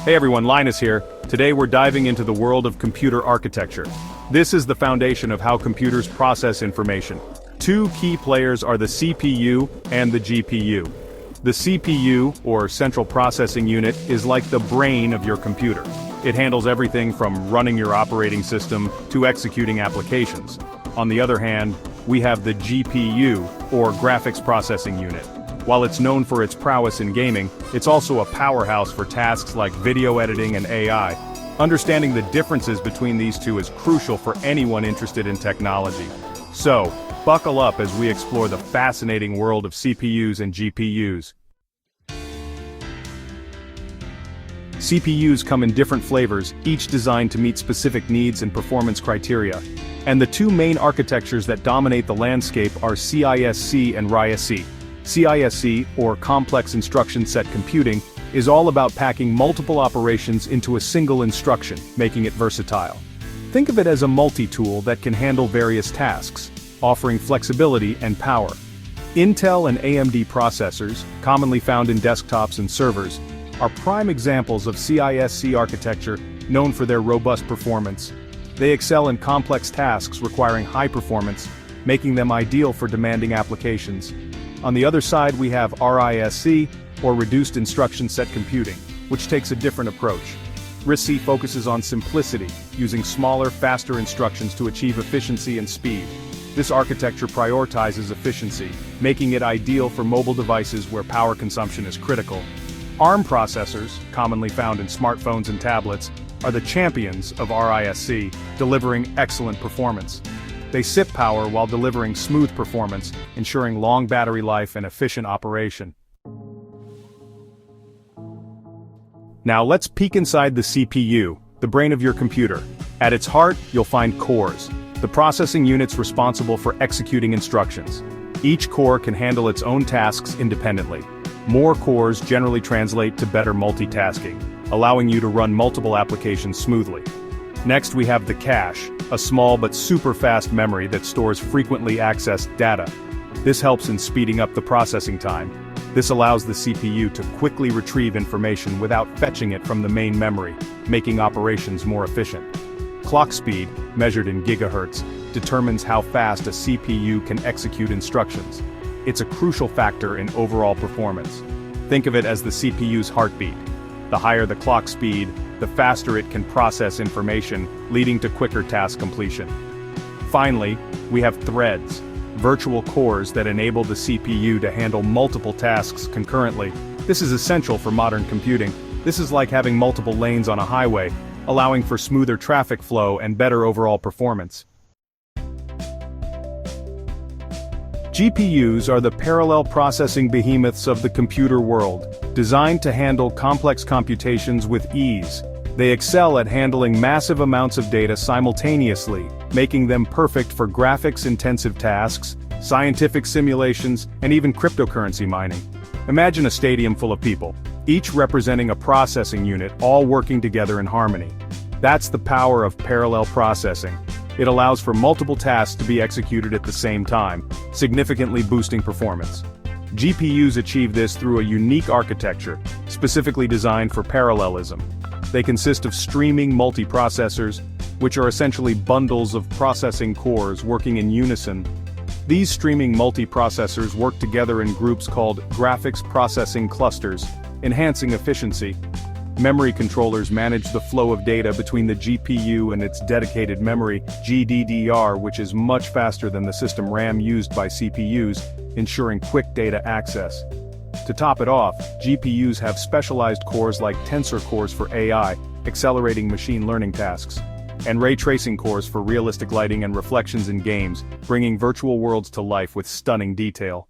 Hey everyone, Linus here. Today we're diving into the world of computer architecture. This is the foundation of how computers process information. Two key players are the CPU and the GPU. The CPU, or Central Processing Unit, is like the brain of your computer. It handles everything from running your operating system to executing applications. On the other hand, we have the GPU, or Graphics Processing Unit. While it's known for its prowess in gaming, it's also a powerhouse for tasks like video editing and AI. Understanding the differences between these two is crucial for anyone interested in technology. So, buckle up as we explore the fascinating world of CPUs and GPUs. CPUs come in different flavors, each designed to meet specific needs and performance criteria. And the two main architectures that dominate the landscape are CISC and RISC. CISC, or Complex Instruction Set Computing, is all about packing multiple operations into a single instruction, making it versatile. Think of it as a multi-tool that can handle various tasks, offering flexibility and power. Intel and AMD processors, commonly found in desktops and servers, are prime examples of CISC architecture known for their robust performance. They excel in complex tasks requiring high performance, making them ideal for demanding applications. On the other side we have RISC, or Reduced Instruction Set Computing, which takes a different approach. RISC focuses on simplicity, using smaller, faster instructions to achieve efficiency and speed. This architecture prioritizes efficiency, making it ideal for mobile devices where power consumption is critical. ARM processors, commonly found in smartphones and tablets, are the champions of RISC, delivering excellent performance. They sip power while delivering smooth performance, ensuring long battery life and efficient operation. Now let's peek inside the CPU, the brain of your computer. At its heart, you'll find cores, the processing units responsible for executing instructions. Each core can handle its own tasks independently. More cores generally translate to better multitasking, allowing you to run multiple applications smoothly. Next we have the cache, a small but super fast memory that stores frequently accessed data. This helps in speeding up the processing time. This allows the CPU to quickly retrieve information without fetching it from the main memory, making operations more efficient. Clock speed, measured in gigahertz, determines how fast a CPU can execute instructions. It's a crucial factor in overall performance. Think of it as the CPU's heartbeat. The higher the clock speed, the faster it can process information, leading to quicker task completion. Finally, we have threads, virtual cores that enable the CPU to handle multiple tasks concurrently. This is essential for modern computing. This is like having multiple lanes on a highway, allowing for smoother traffic flow and better overall performance. GPUs are the parallel processing behemoths of the computer world, designed to handle complex computations with ease. They excel at handling massive amounts of data simultaneously, making them perfect for graphics-intensive tasks, scientific simulations, and even cryptocurrency mining. Imagine a stadium full of people, each representing a processing unit, all working together in harmony. That's the power of parallel processing. It allows for multiple tasks to be executed at the same time, significantly boosting performance. GPUs achieve this through a unique architecture, specifically designed for parallelism. They consist of streaming multiprocessors, which are essentially bundles of processing cores working in unison. These streaming multiprocessors work together in groups called graphics processing clusters, enhancing efficiency. Memory controllers manage the flow of data between the GPU and its dedicated memory, GDDR, which is much faster than the system RAM used by CPUs, ensuring quick data access. To top it off, GPUs have specialized cores like tensor cores for AI, accelerating machine learning tasks, and ray tracing cores for realistic lighting and reflections in games, bringing virtual worlds to life with stunning detail.